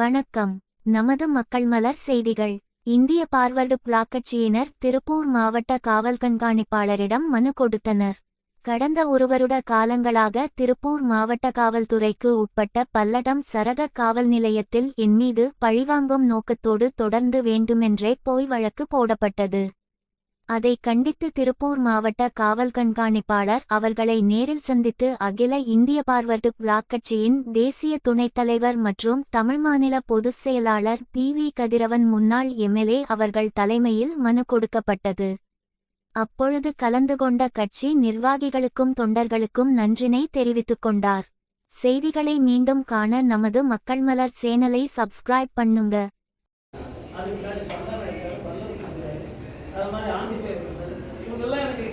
வணக்கம். நமது மக்கள் மலர் செய்திகள். இந்திய பார்வர்டு பிளாக் கட்சியினர் திருப்பூர் மாவட்ட காவல் கண்காணிப்பாளரிடம் மனு கொடுத்தனர். கடந்த ஒரு வருட காலங்களாக திருப்பூர் மாவட்ட காவல்துறைக்கு உட்பட்ட பல்லடம் சரக காவல் நிலையத்தில் என் மீது பழிவாங்கும் நோக்கத்தோடு தொடர்ந்து வேண்டுமென்றே போய் வழக்கு போடப்பட்டது. அதை கண்டித்து திருப்பூர் மாவட்ட காவல் கண்காணிப்பாளர் அவர்களை நேரில் சந்தித்து அகில இந்திய பார்வர்டு பிளாக் கட்சியின் தேசிய துணைத் தலைவர் மற்றும் தமிழ் மாநில பொதுச் செயலாளர் PV கதிரவன் முன்னாள் MLA அவர்கள் தலைமையில் மனு கொடுக்கப்பட்டது. அப்பொழுது கலந்து கொண்ட கட்சி நிர்வாகிகளுக்கும் தொண்டர்களுக்கும் நன்றினை தெரிவித்துக் கொண்டார். செய்திகளை மீண்டும் காண நமது மக்கள் மலர் சேனலை சப்ஸ்கிரைப் பண்ணுங்க. அது மாதிரி ஆண்டிட்டு இவங்கெல்லாம் எனக்கு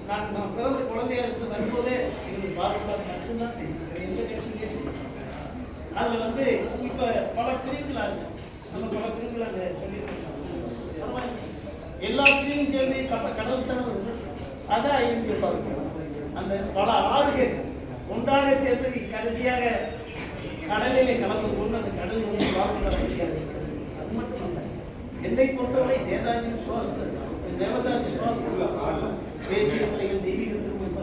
நான் பிறந்த குழந்தையாக இருந்து வரும்போதே எங்களுக்கு பார்க்கலாம் மட்டும்தான் தெரியும். எந்த கட்சியிலே அதில் வந்து இப்போ பல பிரிவுகளாக இருக்கு. நம்ம பல பிரிவுகள் அங்கே சொல்லியிருக்கோம். எல்லா பிரிவும் சேர்ந்து கடல் தானே வருது. அதான் இந்திய பார்க்கணும். அந்த பல ஆறுகள் ஒன்றாக சேர்ந்து கடைசியாக கடலிலே கலந்து கொண்டு அந்த கடல் வந்து பார்க்கிற கட்சியாக இருக்கிறது. அது மட்டும் இல்லை, என்னை பொறுத்தவரை நேதாஜி சுவாசம் தேசிய கலைகள் தெய்வீக திரும்ப